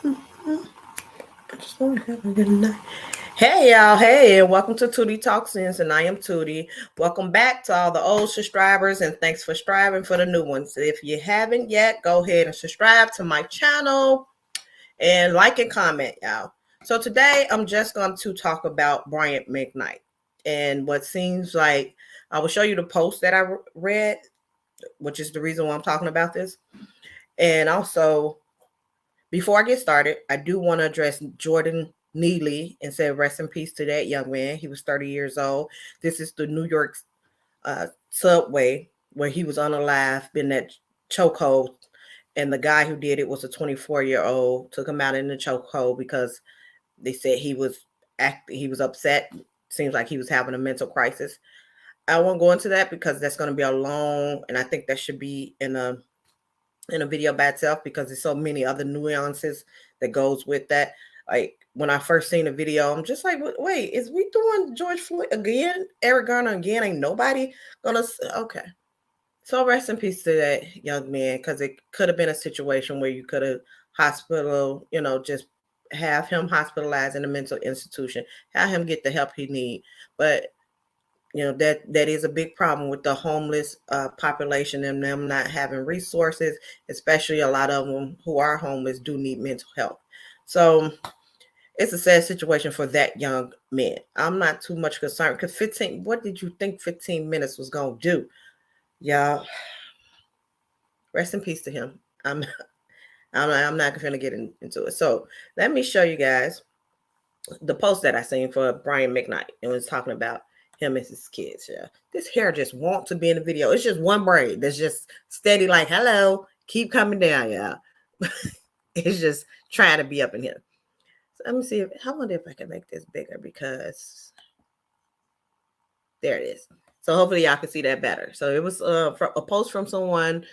I just want to have a good night. Hey y'all, hey, and welcome to Tootie Talks Ins, and I am Tootie. Welcome back to all the old subscribers, and thanks for striving for the new ones. If you haven't yet, go ahead and subscribe to my channel and like and comment, y'all. So today I'm just going to talk about Brain Mcknight and what seems like I will show you the post that I read, which is the reason why I'm talking about this. And also, before I get started, I do want to address Jordan Neely and say rest in peace to that young man. He was 30 years old. This is the New York subway where he was unalive in that chokehold. And the guy who did it was a 24-year-old, took him out in the chokehold because they said he was upset. Seems like he was having a mental crisis. I won't go into that because that's going to be a long, and I think that should be in a video by itself because there's so many other nuances that goes with that. Like when I first seen the video, I'm just like, wait, is we doing George Floyd again? Eric Garner again? Ain't nobody gonna okay. So rest in peace to that young man, because it could have been a situation where you could have just have him hospitalized in a mental institution, have him get the help he need. But that is a big problem with the homeless population and them not having resources, especially a lot of them who are homeless do need mental health. So it's a sad situation for that young man. I'm not too much concerned because what did you think 15 minutes was going to do? Y'all, rest in peace to him. I'm not going to get into it. So let me show you guys the post that I seen for Brain Mcknight. It was talking about him and his kids. Yeah, this hair just wants to be in the video. It's just one braid that's just steady, like, hello, keep coming down, y'all. It's just trying to be up in here. So let me see I wonder if I can make this bigger, because there it is. So hopefully y'all can see that better. So it was a post from someone.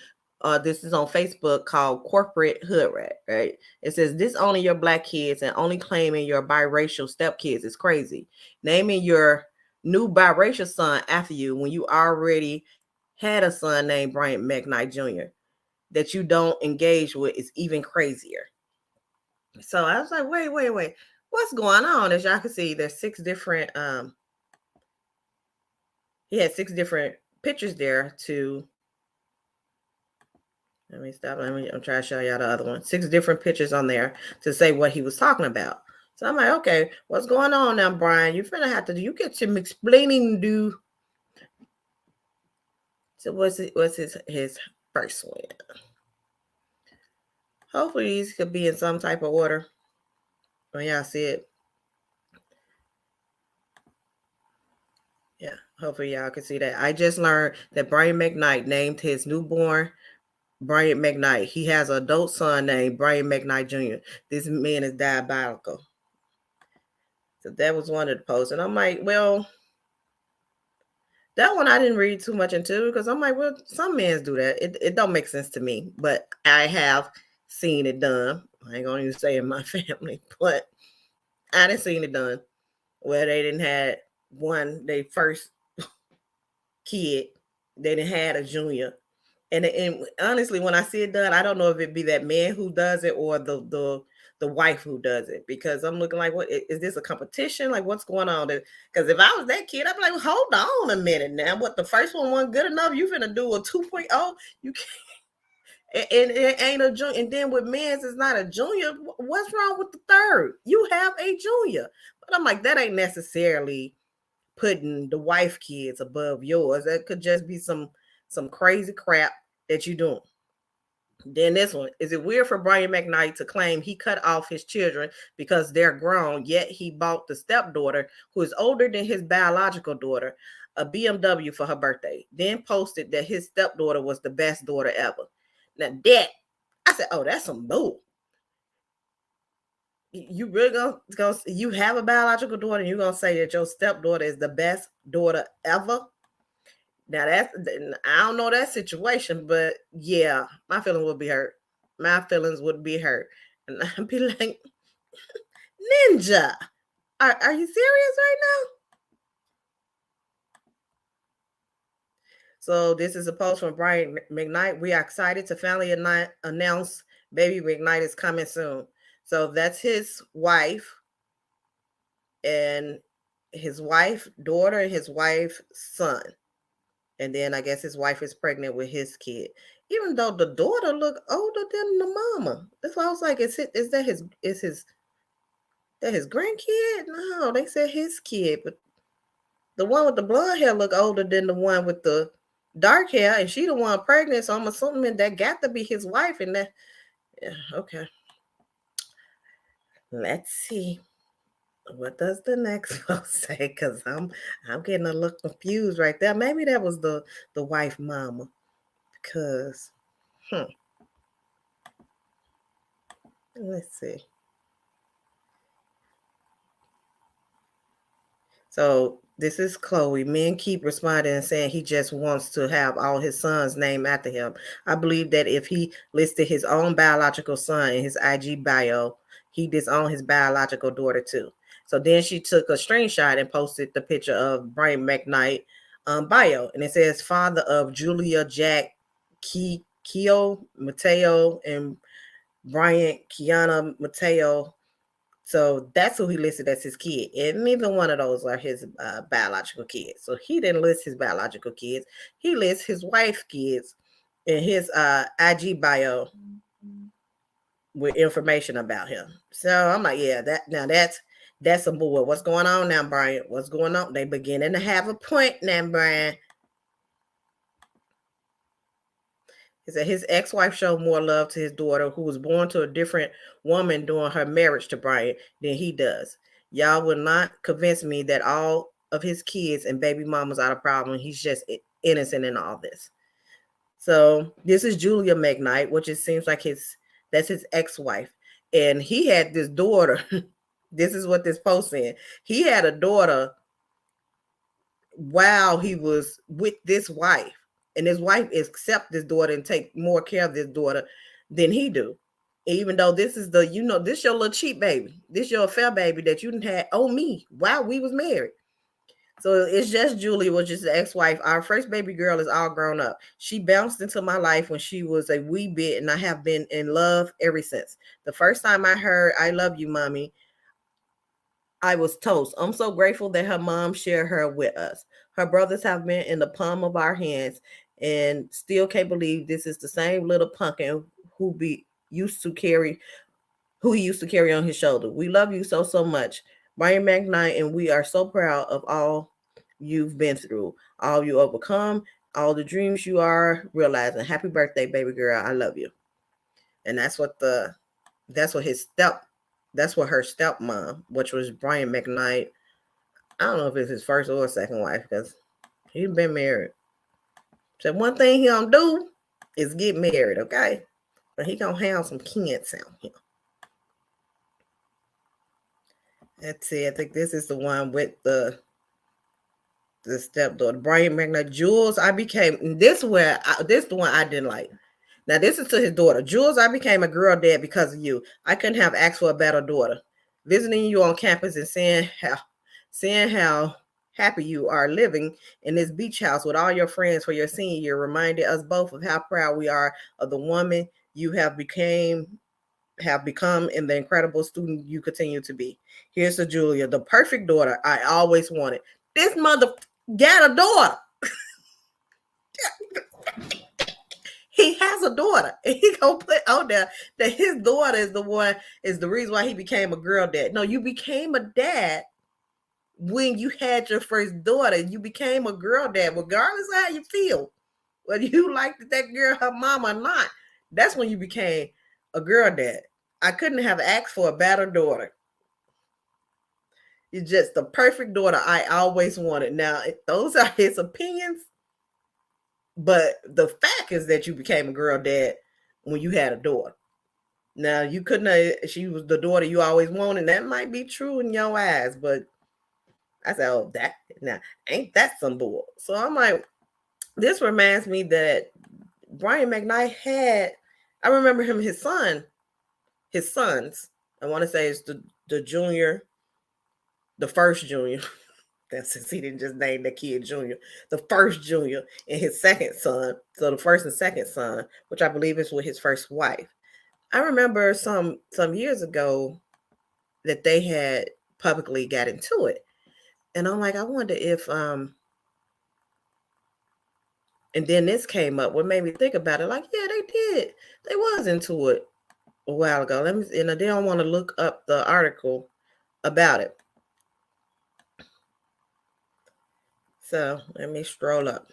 This is on Facebook, called Corporate Hood Rat, right? It says, disowning your black kids and only claiming your biracial stepkids is crazy. Naming your new biracial son after you when you already had a son named Brain Mcknight Jr. that you don't engage with is even crazier. So I was like, wait. What's going on? As y'all can see, there's 6 different, he had 6 different pictures there to, let me stop. I'm trying to show y'all the other one. 6 different pictures on there to say what he was talking about. So I'm like, okay, what's going on now, Brian? You finna have to do. You get some explaining to do. So what's his first one? Hopefully these could be in some type of order when y'all see it. Yeah, hopefully y'all can see that. I just learned that Brain Mcknight named his newborn Brain Mcknight. He has an adult son named Brain Mcknight Jr. This man is diabolical. So that was one of the posts. And I'm like, well, that one I didn't read too much into, because I'm like, well, some men do that. It don't make sense to me, but I have seen it done. I ain't gonna even say in my family, but I done seen it done where they didn't had they first kid, they didn't had a junior. And honestly, when I see it done, I don't know if it be that man who does it or the wife who does it, because I'm looking like, what is this, a competition? Like, what's going on? Because if I was that kid, I'd be like, hold on a minute now. What, the first one wasn't good enough? You finna do a 2.0? You can't. And it ain't a junior. And then with men's, it's not a junior. What's wrong with the third? You have a junior. But I'm like, that ain't necessarily putting the wife kids above yours. That could just be some crazy crap that you doing. Then this one, is it weird for Brain Mcknight to claim he cut off his children because they're grown, yet he bought the stepdaughter, who is older than his biological daughter, a BMW for her birthday, then posted that his stepdaughter was the best daughter ever? Now that, I said, oh, that's some bull. You really gonna you have a biological daughter and you're gonna say that your stepdaughter is the best daughter ever? Now I don't know that situation, but yeah, my feelings would be hurt. My feelings would be hurt, and I'd be like, Ninja, are you serious right now? So this is a post from Brain Mcknight. We are excited to finally announce Baby Mcknight is coming soon. So that's his wife, and his wife, daughter, his wife's son. And then I guess his wife is pregnant with his kid. Even though the daughter looked older than the mama. That's why I was like, is that his grandkid? No, they said his kid, but the one with the blonde hair look older than the one with the dark hair, and she the one pregnant. So I'm assuming that got to be his wife. And that, yeah, okay. Let's see. What does the next post say? Because I'm getting a little confused right there. Maybe that was the wife mama. Because let's see. So this is Chloe. Men keep responding and saying he just wants to have all his sons named after him. I believe that if he listed his own biological son in his IG bio, he disowned his biological daughter too. So then she took a screenshot and posted the picture of Brain Mcknight bio, and it says father of Julia, Jack, Keo, Mateo, and Brian, Kiana, Mateo. So that's who he listed as his kid. And neither one of those are his biological kids. So he didn't list his biological kids. He lists his wife's kids in his IG bio with information about him. So I'm like, yeah, that's some bull. What's going on now, Brian? What's going on? They beginning to have a point now, Brian. He said his ex-wife showed more love to his daughter, who was born to a different woman during her marriage to Brian, than he does. Y'all will not convince me that all of his kids and baby mamas are the problem. He's just innocent in all this. So this is Julia Mcknight, which it seems like that's his ex-wife. And he had this daughter. This is what this post said. He had a daughter while he was with this wife. And his wife accept this daughter and take more care of this daughter than he do. Even though this is this your little cheap baby. This your affair baby that you didn't have on me while we was married. So it's just Julie, which is the ex-wife. Our first baby girl is all grown up. She bounced into my life when she was a wee bit, and I have been in love ever since. The first time I heard "I love you, mommy," I was toast. I'm so grateful that her mom shared her with us. Her brothers have been in the palm of our hands, and still can't believe this is the same little pumpkin who be used to carry who he used to carry on his shoulder. We love you so, so much. Brian Mcknight, and we are so proud of all you've been through, all you overcome, all the dreams you are realizing. Happy birthday, baby girl. I love you. And that's what her stepmom, which was Brian Mcknight. I don't know if it's his first or second wife, because he's been married. So one thing he don't do is get married, okay? But he gonna have some kids out here. Let's see. I think this is the one with the stepdaughter, Brian Mcknight. Jules, this is the one I didn't like. Now this is to his daughter. Jules, I became a girl dad because of you. I couldn't have asked for a better daughter. Visiting you on campus and seeing how happy you are living in this beach house with all your friends for your senior year reminded us both of how proud we are of the woman you have become and the incredible student you continue to be. Here's to Julia, the perfect daughter I always wanted. This mother got a daughter. He has a daughter, and he gonna put out there that his daughter is the reason why he became a girl dad. No, you became a dad when you had your first daughter. You became a girl dad, regardless of how you feel, whether you liked that girl, her mom, or not. That's when you became a girl dad. I couldn't have asked for a better daughter. You're just the perfect daughter I always wanted. Now, those are his opinions, but the fact is that you became a girl dad when you had a daughter. Now, you couldn't have, she was the daughter you always wanted. That might be true in your eyes, but I said, oh, ain't that some bull? So I'm like, this reminds me that Brian Mcknight I remember him, his sons. I want to say it's the junior, the first junior. That's since he didn't just name the kid Junior. The first Junior and his second son. So the first and second son, which I believe is with his first wife. I remember some years ago that they had publicly got into it. And I'm like, I wonder if and then this came up, what made me think about it, like, yeah, they did. They was into it a while ago. Let me, and I didn't want to look up the article about it. So let me scroll up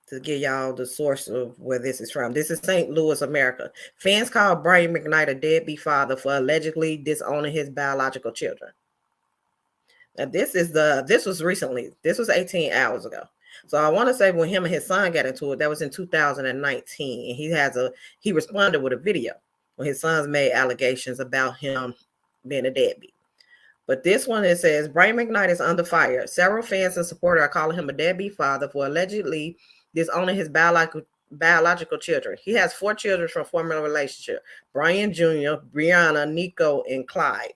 to give y'all the source of where this is from. This is St. Louis, America. Fans call Brain Mcknight a deadbeat father for allegedly disowning his biological children. Now this was recently. This was 18 hours ago. So I want to say when him and his son got into it, that was in 2019. And he responded with a video when his sons made allegations about him being a deadbeat. But this one, it says, Brain Mcknight is under fire. Several fans and supporters are calling him a deadbeat father for allegedly disowning his biological children. He has 4 children from former relationship: Brian Jr., Brianna, Nico, and Clyde.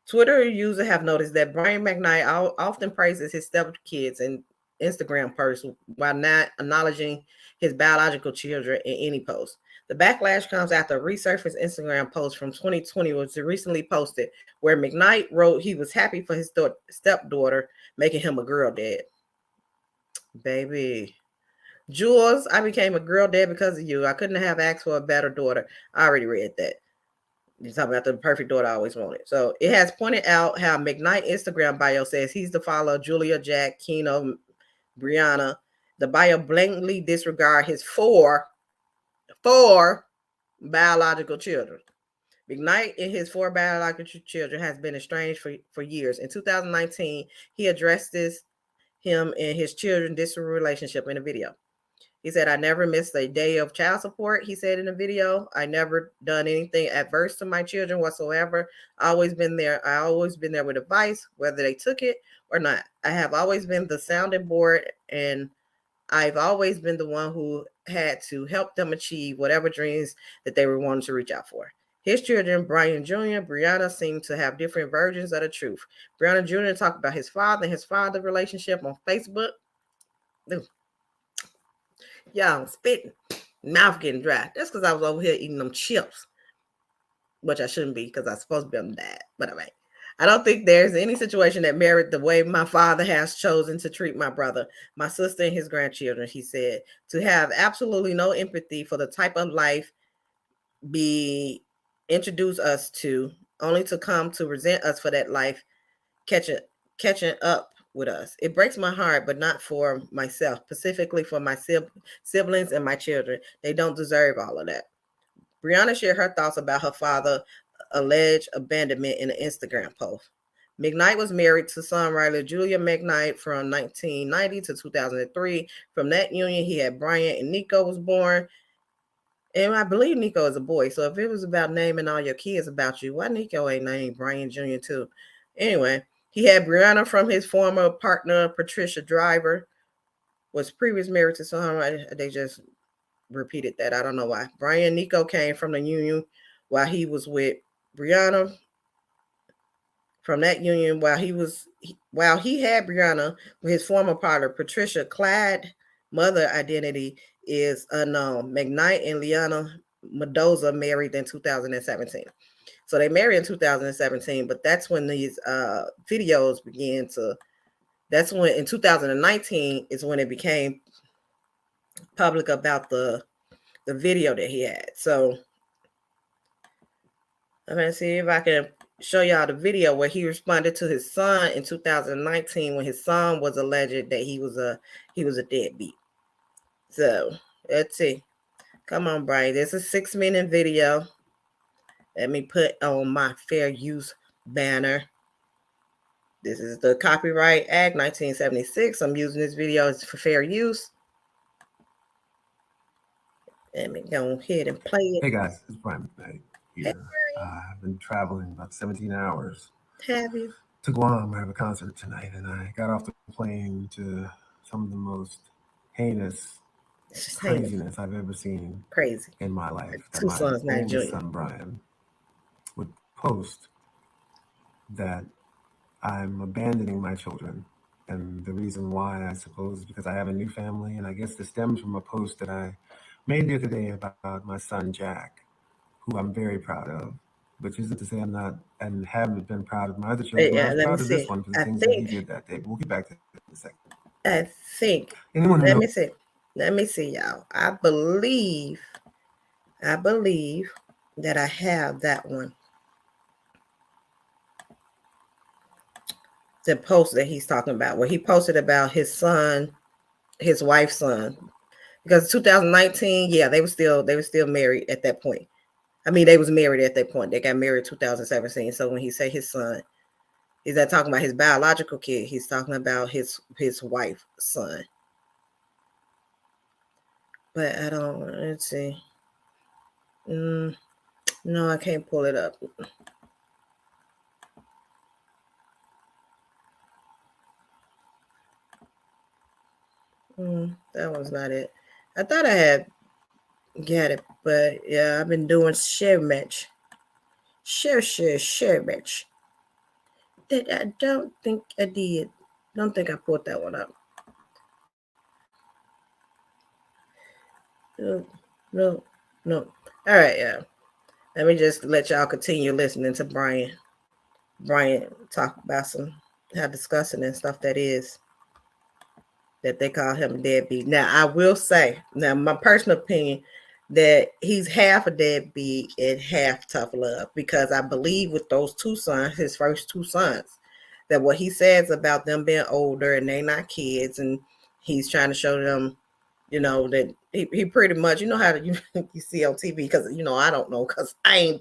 Twitter users have noticed that Brain Mcknight often praises his stepkids in Instagram posts while not acknowledging his biological children in any post. The backlash comes after a resurfaced Instagram post from 2020 was recently posted where Mcknight wrote he was happy for his stepdaughter, making him a girl dad. Baby. Jules, I became a girl dad because of you. I couldn't have asked for a better daughter. I already read that. You're talking about the perfect daughter I always wanted. So it has pointed out how Mcknight Instagram bio says he's the father of Julia, Jack, Keno, Brianna. The bio blatantly disregard his four biological children. Mcknight and his 4 biological children has been estranged for years. In 2019, he addressed him and his children distant relationship in a video. He said, I never missed a day of child support. He said in the video, I never done anything adverse to my children whatsoever. I always been there with advice, whether they took it or not. I have always been the sounding board, and I've always been the one who had to help them achieve whatever dreams that they were wanting to reach out for. His children, Brian Jr., Brianna, seem to have different versions of the truth. Brianna Jr. talked about his father and his father relationship on Facebook. Y'all, I'm spitting, mouth getting dry. That's because I was over here eating them chips, which I shouldn't be because I'm supposed to be on the diet. But all right. I don't think there's any situation that merit the way my father has chosen to treat my brother, my sister, and his grandchildren, he said. To have absolutely no empathy for the type of life be introduced us to, only to come to resent us for that life catching up with us. It breaks my heart, but not for myself, specifically for my siblings and my children. They don't deserve all of that. Brianna shared her thoughts about her father's alleged abandonment in an Instagram post. Mcknight was married to songwriter Julia Mcknight from 1990 to 2003. From that union, he had Brian, and Nico was born. And I believe Nico is a boy. So if it was about naming all your kids about you, why Nico ain't named Brian Jr. too? Anyway, he had Brianna from his former partner, Patricia Driver, was previously married to songwriter. They just repeated that. I don't know why. Brian Nico came from the union while he was with Brianna. From that union, while he had Brianna with his former partner, Patricia, Clyde mother identity is unknown. Mcknight and Liana Mendoza married in 2017. So they married in 2017, but that's when these videos began to, that's when in 2019 is when it became public about the video that he had. So I'm going to see if I can show y'all the video where he responded to his son in 2019 when his son was alleged that he was a deadbeat. So let's see. Come on, Brian. This is a 6-minute video. Let me put on my fair use banner. This is the Copyright Act 1976. I'm using this video for fair use. Let me go ahead and play it. Hey guys, it's Brain Mcknight here. I've been traveling about 17 hours. Have you? To Guam, I have a concert tonight, and I got off the plane to some of the most heinous craziness I've ever seen in my life. That Two my sons, oldest son, Brian, would post that I'm abandoning my children. And the reason why, I suppose, is because I have a new family, and I guess this stems from a post that I made the other day about my son, Jack, who I'm very proud of, which isn't to say I'm not and haven't been proud of my other children, but I Yeah, was let me proud of this see. one for the I things that he think, did that day. But we'll get back to it in a second. I think, Anyone who let knows, me see. Let me see, y'all. I believe that I have that one. The post that he's talking about, where he posted about his son, his wife's son, because 2019, yeah, they were still married at that point. I mean, they was married at that point. They got married 2017. So when he say his son, he's not talking about his biological kid. He's talking about his wife's son. But I don't. Let's see. No, I can't pull it up. That was not it. I thought I had got it, but yeah, I've been doing share match. Share match. That I don't think I did. Don't think I pulled that one up. No, no, no. All right, yeah. Let me just let y'all continue listening to Brian talk about some how disgusting and stuff that is that they call him a deadbeat. Now I will say, now my personal opinion, that he's half a deadbeat and half tough love, because I believe with those two sons, his first two sons, that what he says about them being older and they not kids, and he's trying to show them, that he pretty much, how to, you see on TV, because I don't know, because I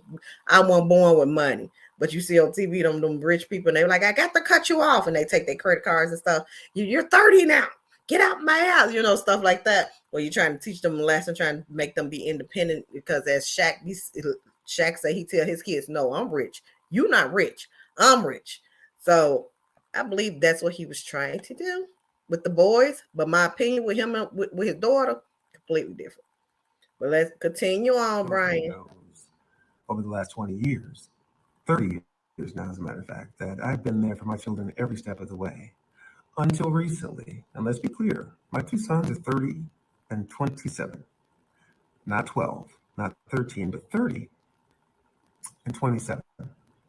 wasn't born with money, but you see on TV them rich people, and they're like, I got to cut you off, and they take their credit cards and stuff. You're 30 now, get out my house, stuff like that. Where you're trying to teach them a lesson, trying to make them be independent, because as Shaq say, he tell his kids, no, I'm rich, you not rich, I'm rich. So I believe that's what he was trying to do with the boys. But my opinion with him and with his daughter, completely different. But let's continue on, Brian. knows over the last 20 years, 30 years now, as a matter of fact, that I've been there for my children every step of the way. Until recently, and let's be clear, my two sons are 30 and 27, not 12, not 13, but 30 and 27.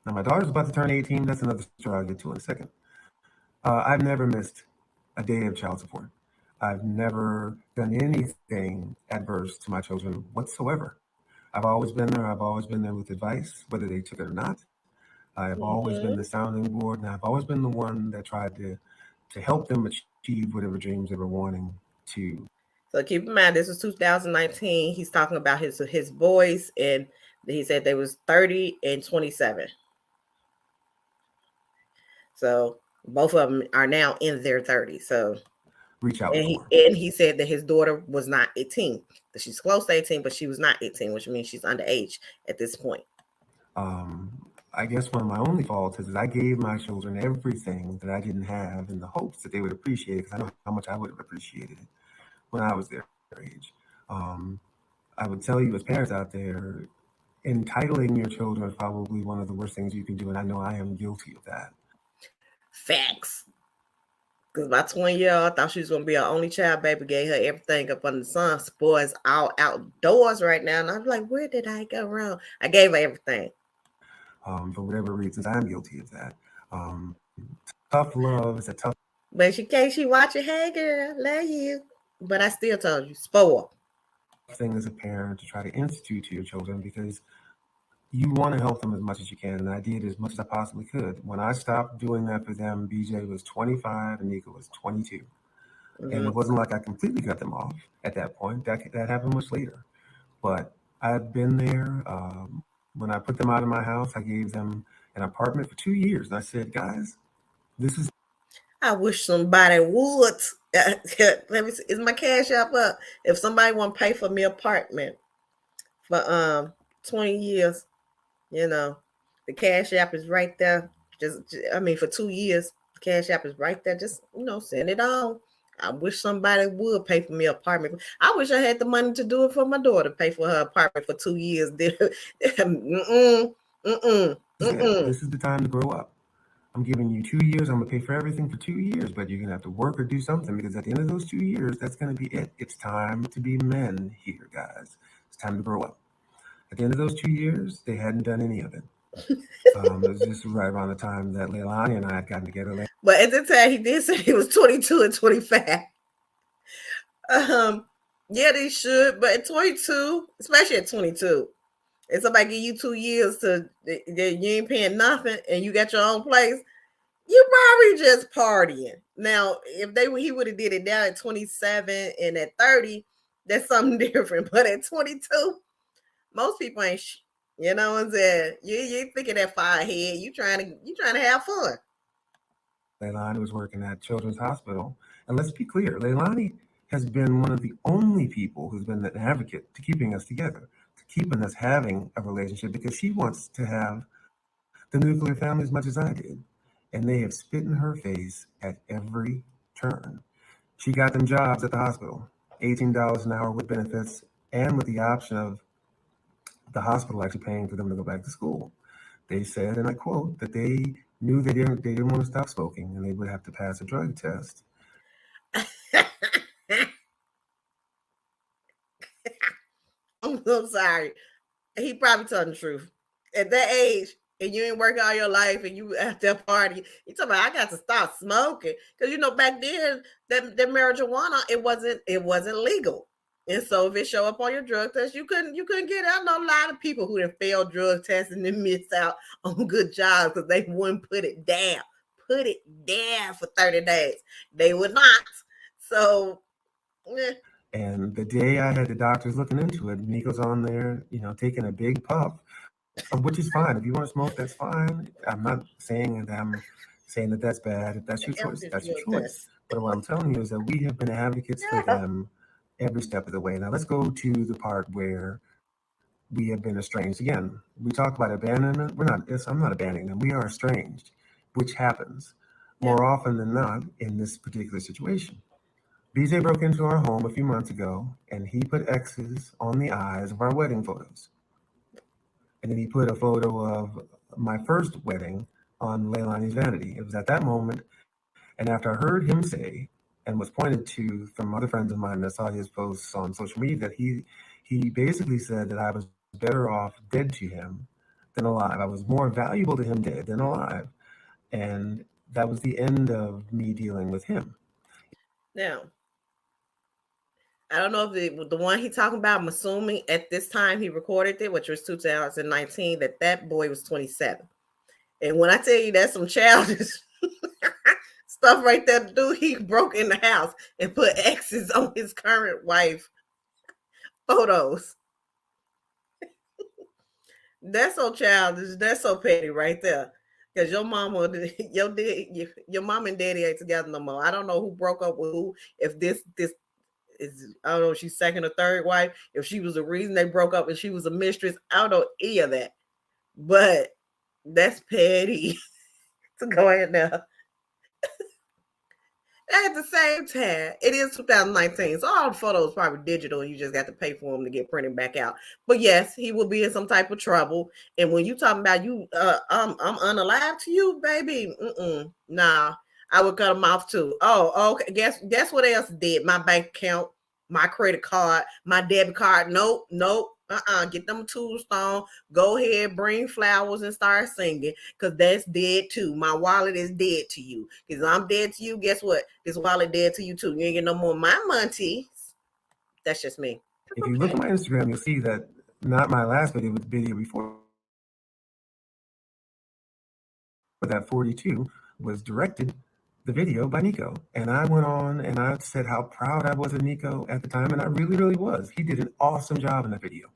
Now, my daughter's about to turn 18. That's another story I'll get to in a second. I've never missed a day of child support. I've never done anything adverse to my children whatsoever. I've always been there. I've always been there with advice, whether they took it or not. I have always been the Mm-hmm. sounding board, and I've always been the one that tried to help them achieve whatever dreams they were wanting to. So keep in mind, this is 2019. He's talking about his boys, and he said they was 30 and 27. So both of them are now in their 30s. So Reach out and for. he said that his daughter was not 18. That she's close to 18, but she was not 18, which means she's underage at this point. Um, I guess one of my only faults is I gave my children everything that I didn't have in the hopes that they would appreciate it, because I know how much I would have appreciated it when I was their age. Um, I would tell you, as parents out there, entitling your children is probably one of the worst things you can do, and I know I am guilty of that. Facts. Because my 20-year-old thought she was going to be her only child, baby, gave her everything up under the sun. Boys all outdoors right now. And I'm like, where did I go wrong? I gave her everything. For whatever reasons, I'm guilty of that. Tough love is a tough But she watch it. Hey, girl, love you. But I still told you, spoil. thing as a parent to try to institute to your children, because you want to help them as much as you can. And I did as much as I possibly could. When I stopped doing that for them, BJ was 25 and Nika was 22. And Mm-hmm. it wasn't like I completely cut them off at that point. That happened much later. But I've been there. When I put them out of my house, I gave them an apartment for 2 years. And I said, guys, this is I wish somebody would. Let me see. Is my cash app up? If somebody want to pay for me apartment for 20 years, you know, the cash app is right there. I mean, for 2 years, the cash app is right there. Just send it on. I wish somebody would pay for me apartment. I wish I had the money to do it for my daughter, pay for her apartment for 2 years. Mm-mm, mm-mm, it. mm-mm. This is the time to grow up. I'm giving you 2 years. I'm gonna pay for everything for 2 years, but you're gonna have to work or do something, because at the end of those 2 years, that's gonna be it. It's time to be men here, guys. It's time to grow up. At the end of those 2 years, they hadn't done any of it. It was just right around the time that Leilani and I had gotten together. But at the time, he did say he was 22 and 25. Yeah, they should, but at 22, especially at 22, if somebody give you 2 years to that you ain't paying nothing and you got your own place, you probably just partying. Now, if he would have did it down at 27 and at 30, that's something different. But at 22, most people ain't. You know what I'm saying? You ain't thinking that far ahead. You trying to have fun. Leilani was working at Children's Hospital, and let's be clear, Leilani has been one of the only people who's been an advocate to keeping us together, to keeping us having a relationship, because she wants to have the nuclear family as much as I did. And they have spit in her face at every turn. She got them jobs at the hospital, $18 an hour with benefits, and with the option of the hospital actually paying for them to go back to school. They said, and I quote, that they knew they didn't want to stop smoking and they would have to pass a drug test. I'm so sorry. He probably telling the truth. At that age, and you ain't working all your life, and you at that party, you talking about I got to stop smoking because back then that marijuana it wasn't legal, and so if it show up on your drug test, you couldn't get it. I know a lot of people who have failed drug tests and then missed out on good jobs because they wouldn't put it down for 30 days. They would not. So. And the day I had the doctors looking into it, Nico's on there, taking a big puff, which is fine. If you want to smoke, that's fine. I'm not saying that that's bad. If that's your choice, that's your choice. But what I'm telling you is that we have been advocates for them every step of the way. Now let's go to the part where we have been estranged. Again, we talk about abandonment. I'm not abandoning them. We are estranged, which happens more often than not in this particular situation. BJ broke into our home a few months ago and he put X's on the eyes of our wedding photos. And then he put a photo of my first wedding on Leilani's vanity. It was at that moment, and after I heard him say, and was pointed to from other friends of mine that saw his posts on social media, that he basically said that I was better off dead to him than alive. I was more valuable to him dead than alive. And that was the end of me dealing with him. Now, I don't know if the one he talking about, I'm assuming at this time he recorded it, which was 2019, that boy was 27. And when I tell you that's some childish stuff right there to do, he broke in the house and put X's on his current wife photos. That's so childish. That's so petty right there. Because your mama, your mom and daddy ain't together no more. I don't know who broke up with who. If this is, I don't know if she's second or third wife, if she was the reason they broke up and she was a mistress, I don't know any of that. But that's petty to go ahead now. At the same time, it is 2019, so all the photos probably digital. You just got to pay for them to get printed back out. But yes, he will be in some type of trouble. And when you talking about you, I'm unalive to you, baby. Nah, I would cut him off too. Oh, okay. Guess what else did? My bank account, my credit card, my debit card. Nope. Get them tombstone. Go ahead, bring flowers and start singing, because that's dead too. My wallet is dead to you. Because I'm dead to you. Guess what? This wallet dead to you too. You ain't get no more of my money. That's just me. If you look at my Instagram, you'll see that not my last video, but the video before that 42 was directed the video by Nico. And I went on and I said how proud I was of Nico at the time, and I really, really was. He did an awesome job in that video.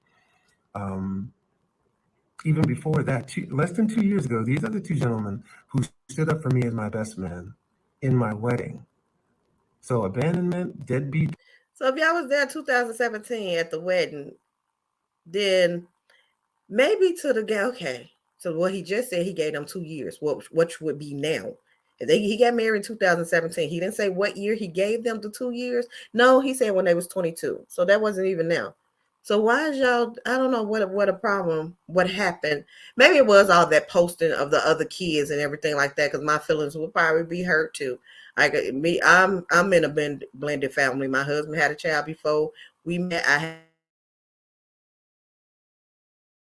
Even before that, less than 2 years ago, these are the two gentlemen who stood up for me as my best man in my wedding. So abandonment, deadbeat. So if y'all was there 2017 at the wedding, then maybe to the guy, okay. So what he just said, he gave them 2 years. What would be now? He got married in 2017. He didn't say what year he gave them the 2 years. No, he said when they was 22. So that wasn't even now. So why is y'all? I don't know what a problem. What happened? Maybe it was all that posting of the other kids and everything like that. Because my feelings would probably be hurt too. Like me, I'm in a blended family. My husband had a child before we met. I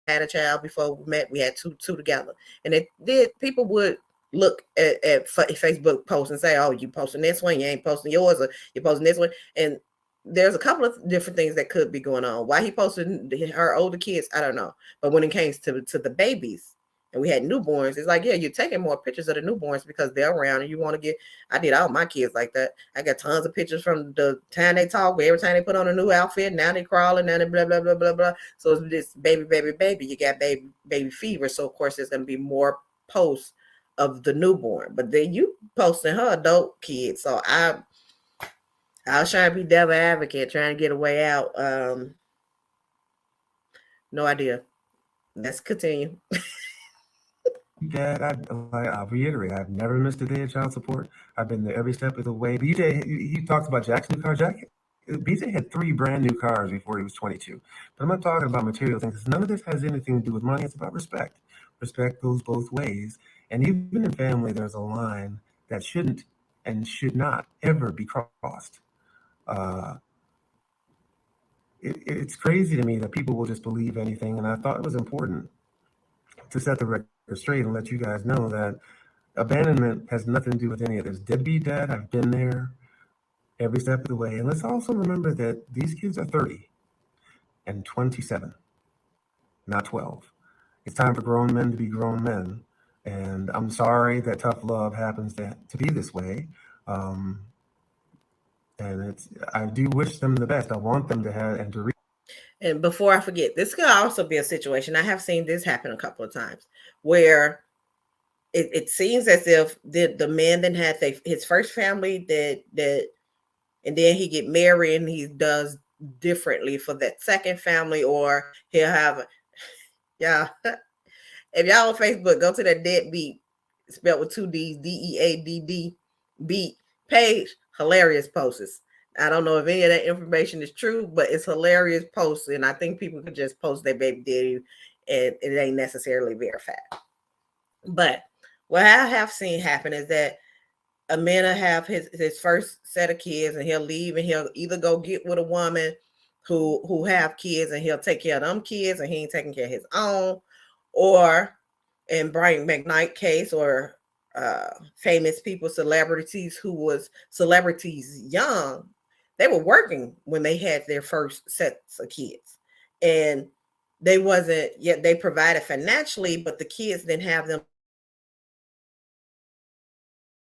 had a child before we met. We had two together, and it did. People would look at Facebook posts and say, "Oh, you posting this one? You ain't posting yours, or you posting this one." And there's a couple of different things that could be going on. Why he posted her older kids, I don't know. But when it came to the babies, and we had newborns, it's like, yeah, you're taking more pictures of the newborns because they're around and you want to get. I did all my kids like that. I got tons of pictures from the time they talk, every time they put on a new outfit. Now they crawling, now they blah blah blah blah blah. So it's this baby, baby, baby. You got baby fever. So of course there's going to be more posts of the newborn. But then you posting her adult kids. So I was trying to be devil advocate, trying to get a way out. No idea. Let's continue. Dad, I'll reiterate, I've never missed a day of child support. I've been there every step of the way. BJ, he talks about Jack's new car. BJ had 3 brand new cars before he was 22. But I'm not talking about material things, because none of this has anything to do with money. It's about respect. Respect goes both ways. And even in family, there's a line that shouldn't and should not ever be crossed. It's crazy to me that people will just believe anything. And I thought it was important to set the record straight and let you guys know that abandonment has nothing to do with any of this. Deadbeat dad, I've been there every step of the way. And let's also remember that these kids are 30 and 27, not 12. It's time for grown men to be grown men. And I'm sorry that tough love happens to be this way. And I do wish them the best. I want them to have and to reach. And before I forget, this could also be a situation. I have seen this happen a couple of times where it seems as if the man then had his first family that and then he get married and he does differently for that second family, or he'll have yeah. If y'all on Facebook, go to that Deadbeat, spelled with 2 D's, DEADD beat page. Hilarious posts. I don't know if any of that information is true, but it's hilarious posts, and I think people could just post their baby daddy, and it ain't necessarily verified. But what I have seen happen is that a man will have his first set of kids, and he'll leave, and he'll either go get with a woman who have kids, and he'll take care of them kids, and he ain't taking care of his own, or in Brain Mcknight case, or famous people, celebrities who was celebrities young, they were working when they had their first sets of kids, and they wasn't yet, they provided financially, but the kids didn't have them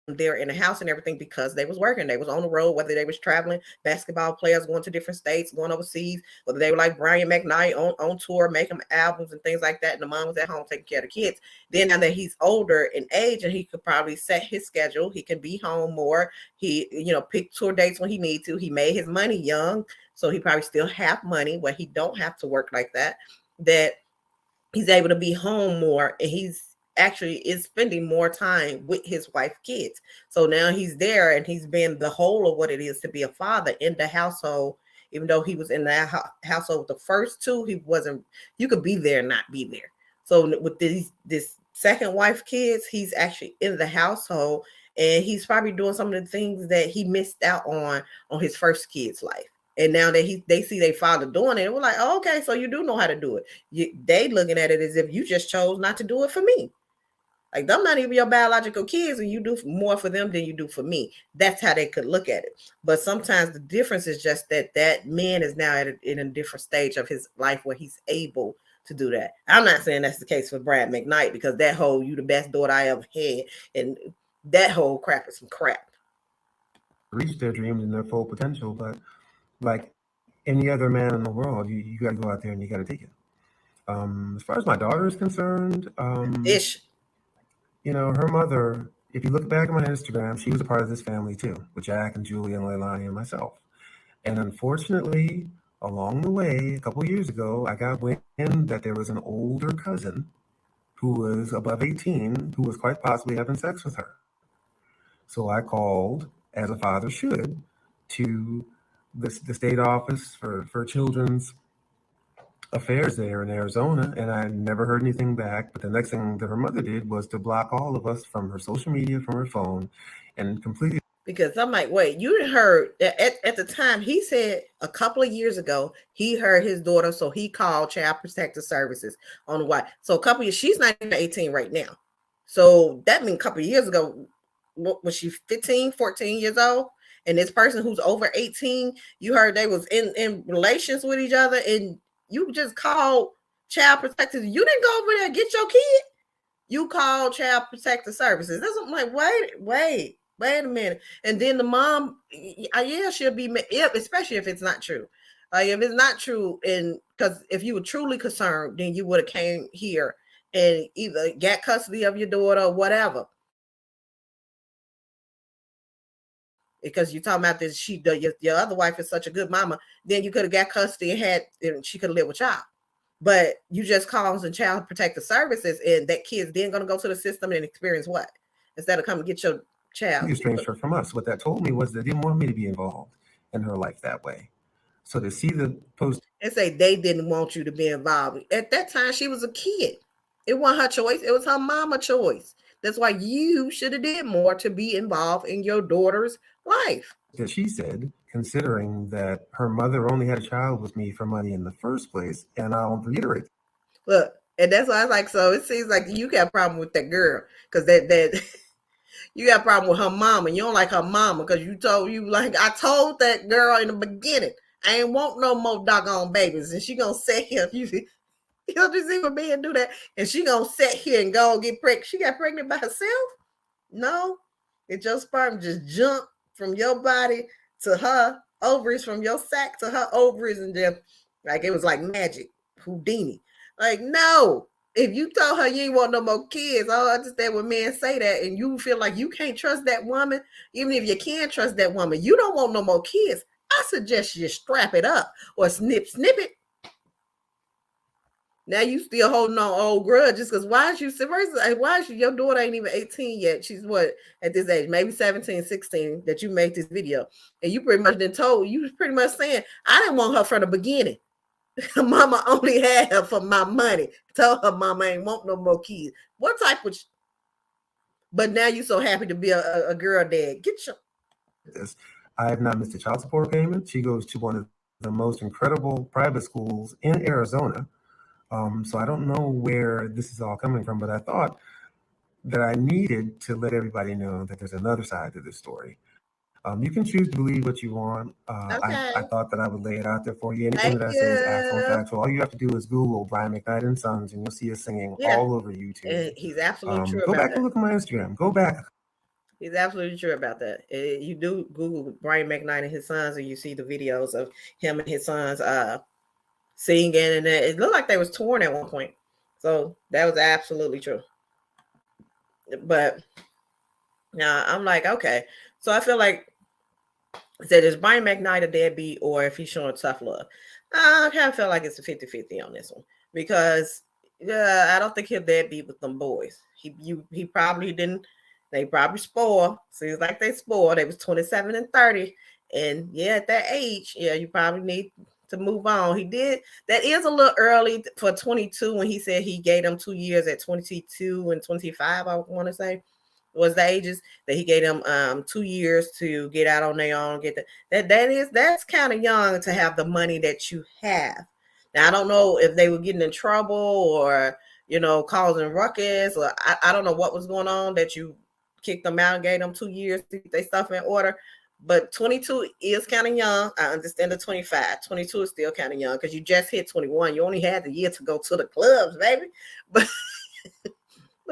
there in the house and everything because they was working. They was on the road, whether they was traveling, basketball players going to different states, going overseas, whether they were like Brain Mcknight on tour, making albums and things like that. And the mom was at home taking care of the kids. Then now that he's older in age and he could probably set his schedule, he can be home more. He, pick tour dates when he need to. He made his money young, so he probably still have money where he don't have to work like that. That he's able to be home more, and he's actually is spending more time with his wife, kids. So now he's there, and he's been the whole of what it is to be a father in the household. Even though he was in that household with the first 2, he wasn't. You could be there and not be there. So with this second wife, kids, he's actually in the household, and he's probably doing some of the things that he missed out on his first kid's life. And now that they see their father doing it, we're like, oh, okay, so you do know how to do it. They looking at it as if you just chose not to do it for me. Like, them not even your biological kids, and you do more for them than you do for me. That's how they could look at it. But sometimes the difference is just that man is now in a different stage of his life where he's able to do that. I'm not saying that's the case for Brain Mcknight, because that whole "you the best daughter I ever had" and that whole crap is some crap. Reach their dreams and their full potential, but like any other man in the world, you got to go out there and you got to take it. As far as my daughter is concerned, her mother, if you look back at my Instagram, she was a part of this family too, with Jack and Julie and Leilani and myself. And unfortunately, along the way, a couple years ago, I got wind that there was an older cousin who was above 18 who was quite possibly having sex with her. So I called, as a father should, to the state office for children's affairs there in Arizona, and I never heard anything back. But the next thing that her mother did was to block all of us from her social media, from her phone, and completely Because I'm like, wait, you didn't heard at the time he said a couple of years ago he heard his daughter, so he called Child Protective Services on why. So a couple of years, she's not even 18 right now. So that means a couple of years ago, what was she 15, 14 years old? And this person who's over 18, you heard they was in relations with each other, and you just called Child Protective. You didn't go over there and get your kid. You call Child Protective Services. That's what I'm like, wait a minute. And then the mom, yeah, she'll be, especially if it's not true. Like if it's not true, and because if you were truly concerned, then you would have came here and either got custody of your daughter or whatever. Because you're talking about this, your other wife is such a good mama, then you could have got custody and she could have lived with y'all. But you just calls in Child Protective Services, and that kid's then going to go to the system and experience what? Instead of coming get your child. You estranged her from us. What that told me was they didn't want me to be involved in her life that way. So to see the post and say they didn't want you to be involved. At that time, she was a kid. It wasn't her choice. It was her mama choice. That's why you should have did more to be involved in your daughter's life. that she said, considering that her mother only had a child with me for money in the first place, and I'll reiterate. Look, and that's why I was like, so it seems like you got a problem with that girl because that you got a problem with her mama. You don't like her mama because I told that girl in the beginning, I ain't want no more doggone babies, and she gonna sit here. You'll just see what man do that, and she gonna sit here and go get pregnant. She got pregnant by herself? No, it your sperm just jumped from your body to her ovaries, from your sac to her ovaries, and just like it was like magic, Houdini. Like no, if you told her you ain't want no more kids, I understand when men say that, and you feel like you can't trust that woman, even if you can trust that woman, you don't want no more kids. I suggest you strap it up or snip it. Now you still holding on old grudges because why is your daughter ain't even 18 yet? She's what at this age, maybe 17, 16 that you make this video. And you pretty much you was pretty much saying, I didn't want her from the beginning. Mama only had her for my money. Told her mama ain't want no more kids. What type of but now you so happy to be a girl dad. Get your this. I have not missed a child support payment. She goes to one of the most incredible private schools in Arizona. So I don't know where this is all coming from, but I thought that I needed to let everybody know that there's another side to this story. You can choose to believe what you want. okay. I thought that I would lay it out there for you. Anything Thank that I say is actual and factual. All you have to do is Google Brian Mcknight and Sons, and you'll see us singing all over YouTube. And he's absolutely true. Go back and look at my Instagram. Go back. He's absolutely true about that. You do Google Brain Mcknight and his sons, and you see the videos of him and his sons singing, and it looked like they was torn at one point. So that was absolutely true. But now I'm like, okay. So I feel like said is Brian Mcknight a deadbeat or if he's showing tough love? I kind of feel like it's a 50-50 on this one because I don't think he'll deadbeat with them boys. He probably didn't. They probably spoil. Seems like they spoiled. They was 27 and 30. And yeah, at that age, yeah, you probably need to move on. He did. That is a little early for 22 when he said he gave them 2 years at 22 and 25, I want to say. Was the ages that he gave them 2 years to get out on their own, get that's kind of young to have the money that you have. Now I don't know if they were getting in trouble or causing ruckus, or I don't know what was going on that you kicked them out and gave them 2 years to get their stuff in order. But 22 is kind of young. I understand the 25. 22 is still kind of young because you just hit 21. You only had the year to go to the clubs, baby. But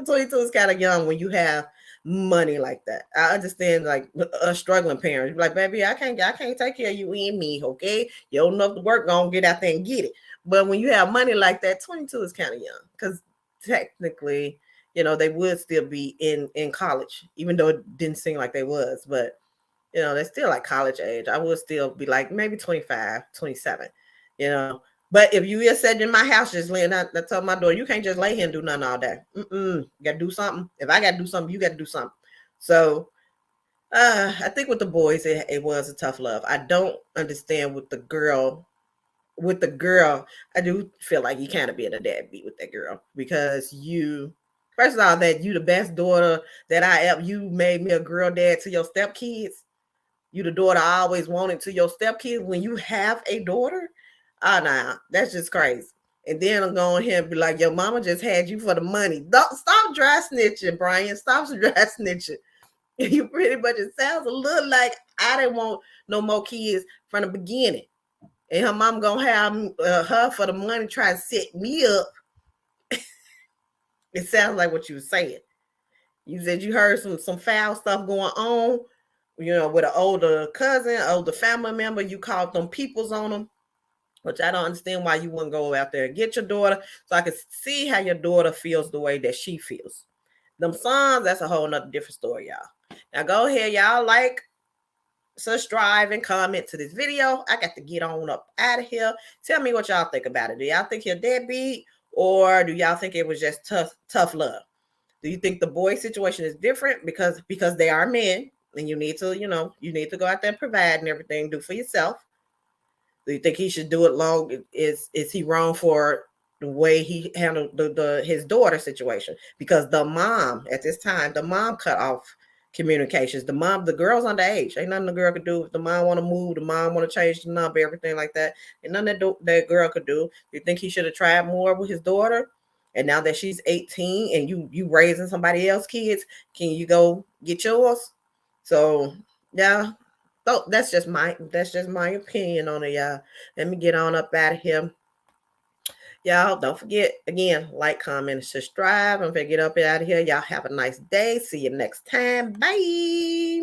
22 is kind of young when you have money like that. I understand like a struggling parent. Like, baby, I can't take care of you and me, okay? You don't know if the work gonna get out there and get it. But when you have money like that, 22 is kind of young because technically, they would still be in college, even though it didn't seem like they was, but they're still like college age. I would still be like maybe 25, 27, But if you is sitting in my house just laying out, I tell my daughter, you can't just lay here and do nothing all day. You got to do something. If I got to do something, you got to do something. So I think with the boys, it was a tough love. I don't understand with the girl. I do feel like you kind of being a deadbeat with that girl because you First of all, that you the best daughter that I ever. You made me a girl dad to your stepkids. You the daughter I always wanted to your stepkids when you have a daughter. Oh, nah, that's just crazy. And then I'm going here and be like, your mama just had you for the money. Don't stop dry snitching, Brian. Stop dry snitching. You pretty much, it sounds a little like I didn't want no more kids from the beginning. And her mom gonna have her for the money trying to set me up. It sounds like what you were saying. You said you heard some foul stuff going on, with an older cousin, older family member. You called them peoples on them, which I don't understand why you wouldn't go out there and get your daughter, so I can see how your daughter feels the way that she feels. Them sons, that's a whole nother different story, y'all. Now go ahead, y'all, like, subscribe, and comment to this video. I got to get on up out of here. Tell me what y'all think about it. Do y'all think you're deadbeat, or do y'all think it was just tough love? Do you think the boy situation is different because they are men and you need to, you need to go out there and provide and everything, do for yourself? Do you think he should do it long? Is he wrong for the way he handled his daughter situation? Because the mom at this time, the mom cut off communications. The girl's underage. Ain't nothing the girl could do. If the mom want to move, the mom want to change the number, everything like that. And nothing that girl could do. Do you think he should have tried more with his daughter? And now that she's 18 and you raising somebody else's kids, can you go get yours? So yeah. So that's just my opinion on it, y'all. Let me get on up out of here. Y'all, don't forget, again, like, comment, and subscribe. I'm gonna get up out of here. Y'all have a nice day. See you next time. Bye.